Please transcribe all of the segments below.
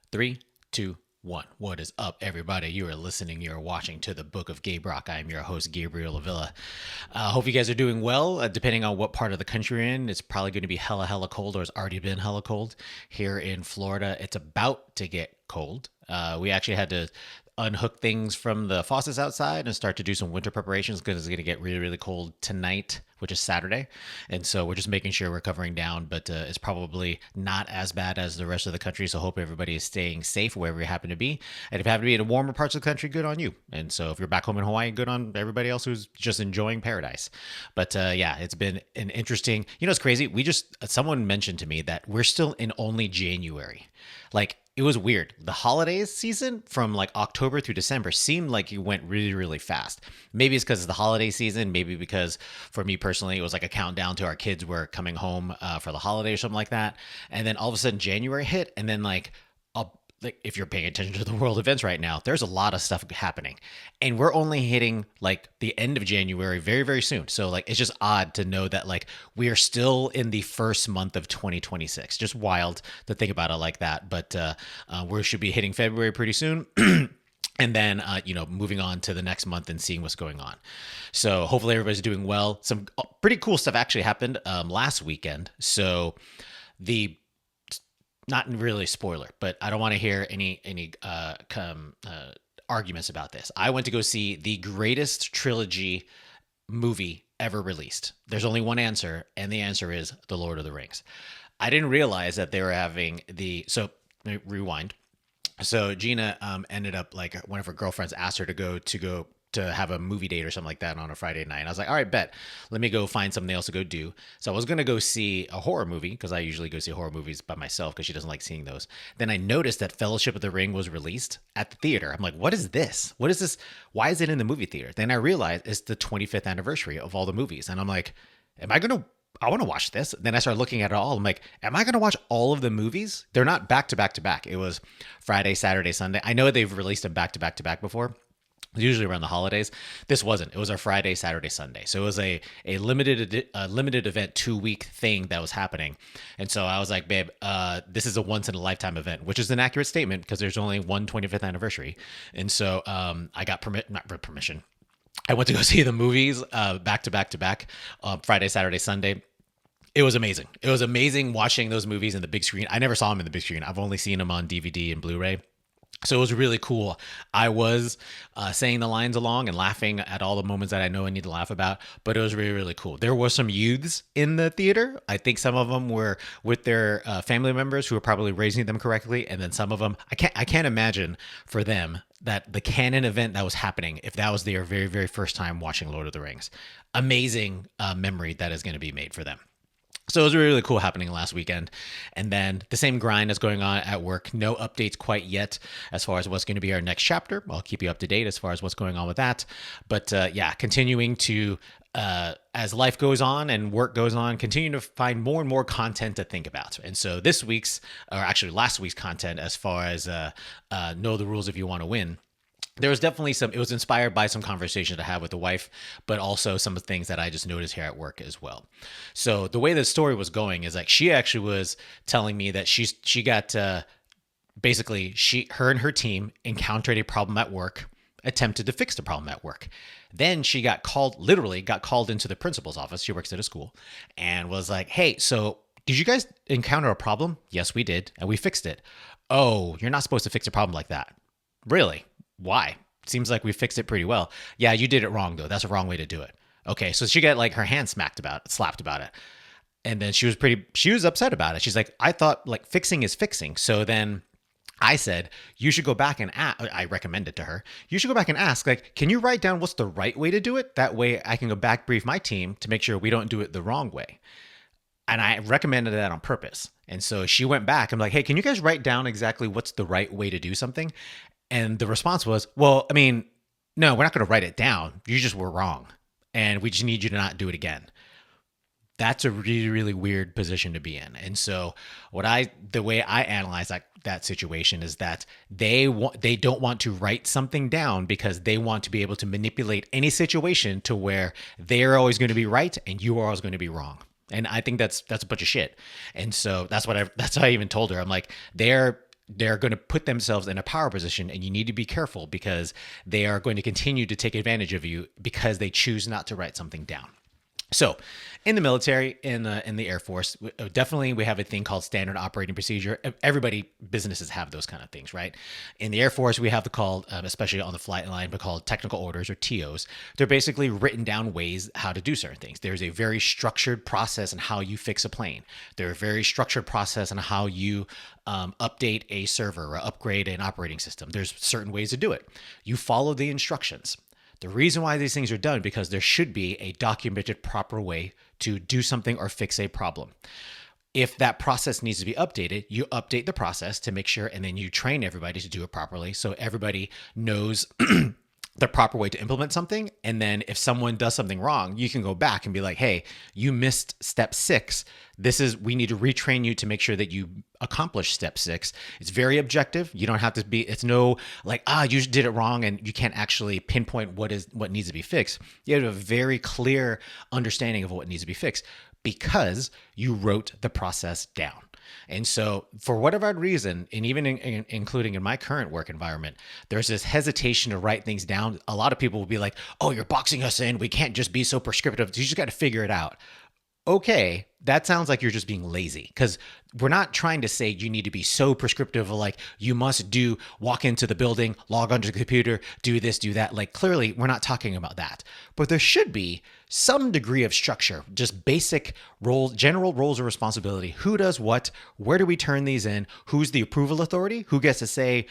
Three, two, one. What is up, everybody? You are listening, you are watching to the Book of gaberock. I am your host, Gabriel Avila. Hope you guys are doing well. Depending on what part of the country you're in, it's probably going to be hella cold, or it's already been hella cold. Here in Florida, it's about to get cold. We actually had to unhook things from the faucets outside and start to do some winter preparations because it's going to get really cold tonight, which is Saturday. And so we're just making sure we're covering down, but it's probably not as bad as the rest of the country. So hope everybody is staying safe wherever you happen to be. And if you happen to be in the warmer parts of the country, good on you. And so if you're back home in Hawaii, good on everybody else who's just enjoying paradise. But yeah, it's been an interesting, it's crazy. Someone mentioned to me that we're still in only January. Like, it was weird. The holidays season from like October through December seemed like it went really fast. Maybe it's because it's the holiday season. Maybe because for me personally, it was like a countdown to our kids were coming home for the holiday or something like that. And then all of a sudden January hit, and then like if you're paying attention to the world events right now, there's a lot of stuff happening, and we're only hitting like the end of January very soon. So like, it's just odd to know that like we are still in the first month of 2026. Just wild to think about it like that. But we should be hitting February pretty soon. And then, moving on to the next month and seeing what's going on. So hopefully everybody's doing well. Some pretty cool stuff actually happened last weekend. So the not really spoiler, but I don't want to hear any arguments about this. I went to go see the greatest trilogy movie ever released. There's only one answer, and the answer is The Lord of the Rings. I didn't realize that they were having so rewind. So Gina ended up, like, one of her girlfriends asked her to have a movie date or something like that on a Friday night. And I was like, all right, bet. Let me go find something else to go do. So I was going to go see a horror movie because I usually go see horror movies by myself because she doesn't like seeing those. Then I noticed that Fellowship of the Ring was released at the theater. I'm like, what is this? What is this? Why is it in the movie theater? Then I realized it's the 25th anniversary of all the movies. And I'm like, I want to watch this. Then I started looking at it all. I'm like, am I going to watch all of the movies? They're not back to back to back. It was Friday, Saturday, Sunday. I know they've released them back to back to back before, usually around the holidays. This wasn't. It was a Friday, Saturday, Sunday. So it was a limited event 2-week thing that was happening. And so I was like, babe, this is a once in a lifetime event, which is an accurate statement because there's only one 25th anniversary. And so I got permission. I went to go see the movies back to back to back, Friday, Saturday, Sunday. It was amazing. It was amazing watching those movies in the big screen. I never saw them in the big screen. I've only seen them on DVD and Blu-ray. So it was really cool. I was saying the lines along and laughing at all the moments that I know I need to laugh about, but it was really cool. There were some youths in the theater. I think some of them were with their family members who were probably raising them correctly, and then some of them, I can't imagine for them that the canon event that was happening, if that was their very first time watching Lord of the Rings. Amazing memory that is going to be made for them. So it was really cool happening last weekend. And then the same grind is going on at work. No updates quite yet as far as what's going to be our next chapter. I'll keep you up to date as far as what's going on with that. But yeah, continuing to, as life goes on and work goes on, continue to find more and more content to think about. And so last week's content, as far as know the rules if you want to win, there was definitely it was inspired by some conversations I had with the wife, but also some of the things that I just noticed here at work as well. So the way the story was going is like, she actually was telling me that she got, basically her and her team encountered a problem at work, attempted to fix the problem at work. Then she literally got called into the principal's office. She works at a school, and was like, hey, so did you guys encounter a problem? Yes, we did. And we fixed it. Oh, you're not supposed to fix a problem like that. Really? Why? Seems like we fixed it pretty well. Yeah, you did it wrong though. That's a wrong way to do it. Okay, so she got like her hand slapped about it. And then she was upset about it. She's like, I thought like fixing is fixing. So then I said, you should go back and I recommended to her, you should go back and ask, like, can you write down what's the right way to do it? That way I can go back, brief my team to make sure we don't do it the wrong way. And I recommended that on purpose. And so she went back. I'm like, hey, can you guys write down exactly what's the right way to do something? And the response was, well, I mean, no, we're not going to write it down. You just were wrong. And we just need you to not do it again. That's a really weird position to be in. And so the way I analyze that situation is that they don't want to write something down because they want to be able to manipulate any situation to where they're always going to be right and you are always going to be wrong. And I think that's a bunch of shit. And so that's how I even told her. I'm like, they're they're going to put themselves in a power position, and you need to be careful because they are going to continue to take advantage of you because they choose not to write something down. So, in the military, in the Air Force, definitely we have a thing called standard operating procedure. Everybody, businesses have those kind of things, right? In the Air Force, we have the called, especially on the flight line, but called technical orders or TOs. They're basically written down ways how to do certain things. There's a very structured process on how you fix a plane. There's a very structured process on how you update a server or upgrade an operating system. There's certain ways to do it. You follow the instructions. The reason why these things are done because there should be a documented proper way to do something or fix a problem. If that process needs to be updated, you update the process to make sure, and then you train everybody to do it properly so everybody knows the proper way to implement something. And then if someone does something wrong, you can go back and be like, hey, you missed step 6. We need to retrain you to make sure that you accomplish step 6. It's very objective. You don't have to be, it's no like, you did it wrong and you can't actually pinpoint what needs to be fixed. You have a very clear understanding of what needs to be fixed because you wrote the process down. And so for whatever reason, and even including in my current work environment, there's this hesitation to write things down. A lot of people will be like, oh, you're boxing us in. We can't just be so prescriptive. You just got to figure it out. Okay, that sounds like you're just being lazy because we're not trying to say you need to be so prescriptive, like you must walk into the building, log onto the computer, do this, do that. Like clearly we're not talking about that, but there should be some degree of structure, just basic roles, general roles of responsibility. Who does what? Where do we turn these in? Who's the approval authority? Who gets to say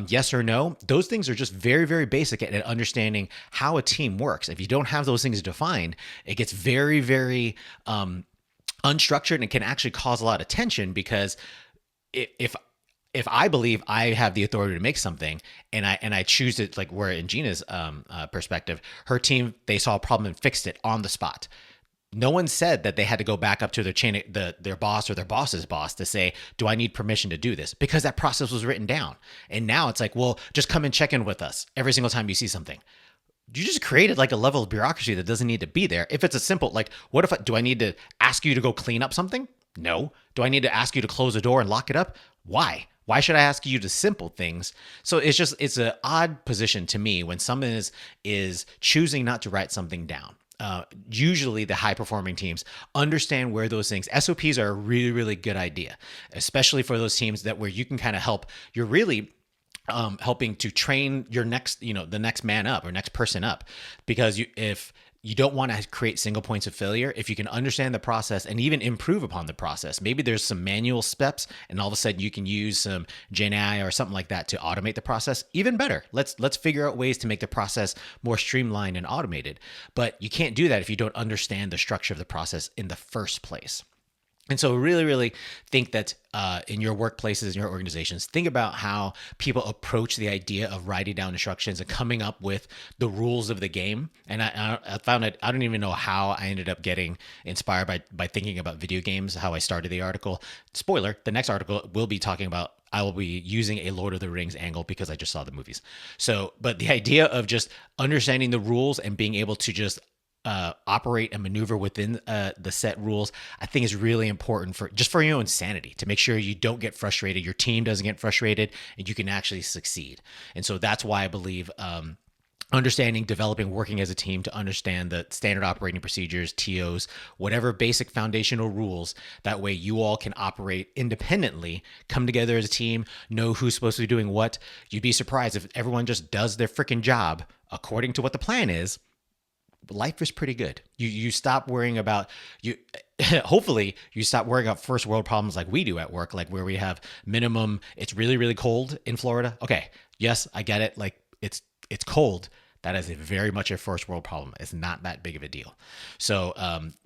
yes or no? Those things are just very, very basic at understanding how a team works. If you don't have those things defined, it gets very, very unstructured and can actually cause a lot of tension because if I believe I have the authority to make something and I choose it, like where in Gina's perspective, her team, they saw a problem and fixed it on the spot. No one said that they had to go back up to their chain, their boss or their boss's boss to say, do I need permission to do this? Because that process was written down. And now it's like, well, just come and check in with us every single time you see something. You just created like a level of bureaucracy that doesn't need to be there. If it's a simple, like, do I need to ask you to go clean up something? No. Do I need to ask you to close the door and lock it up? Why? Why should I ask you to simple things? So it's an odd position to me when someone is choosing not to write something down. Usually the high performing teams understand where those things, SOPs are a really, really good idea, especially for those teams where you can kind of help. You're really helping to train your next, the next man up or next person up, because if you don't want to create single points of failure, if you can understand the process and even improve upon the process, maybe there's some manual steps and all of a sudden you can use some Gen AI or something like that to automate the process, even better. Let's figure out ways to make the process more streamlined and automated. But you can't do that if you don't understand the structure of the process in the first place. And so really, really think that in your workplaces, in your organizations, think about how people approach the idea of writing down instructions and coming up with the rules of the game. And I found it, I don't even know how I ended up getting inspired by thinking about video games, how I started the article. Spoiler, the next article will be talking about, I will be using a Lord of the Rings angle because I just saw the movies. So, but the idea of just understanding the rules and being able to just operate and maneuver within the set rules, I think is really important for your own sanity, to make sure you don't get frustrated, your team doesn't get frustrated, and you can actually succeed. And so that's why I believe understanding, developing, working as a team to understand the standard operating procedures, TOs, whatever basic foundational rules. That way you all can operate independently, come together as a team, know who's supposed to be doing what. You'd be surprised if everyone just does their freaking job according to what the plan is. Life is pretty good. You stop worrying about hopefully you stop worrying about first world problems like we do at work, like where we have minimum, it's really, really cold in Florida. Okay. Yes, I get it. Like it's cold. That is very much a first world problem. It's not that big of a deal. So,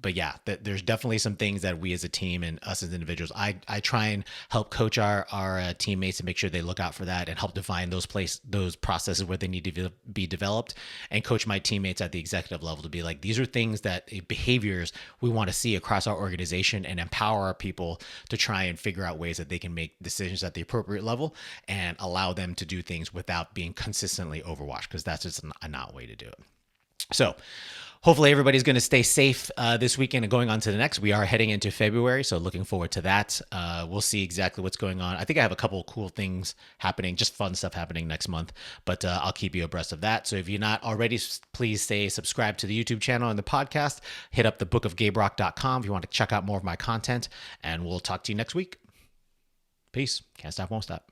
but yeah, there's definitely some things that we as a team and us as individuals, I try and help coach our teammates to make sure they look out for that and help define those processes where they need to be developed, and coach my teammates at the executive level to be like, these are things behaviors we want to see across our organization, and empower our people to try and figure out ways that they can make decisions at the appropriate level and allow them to do things without being consistently overwatched, because that's just a not way to do it. So hopefully everybody's going to stay safe this weekend and going on to the next. We are heading into February, so looking forward to that. We'll see exactly what's going on. I think I have a couple of cool things happening, just fun stuff happening next month, but I'll keep you abreast of that. So if you're not already, please stay subscribed to the YouTube channel and the podcast. Hit up the bookofgaberock.com if you want to check out more of my content, and we'll talk to you next week. Peace. Can't stop, won't stop.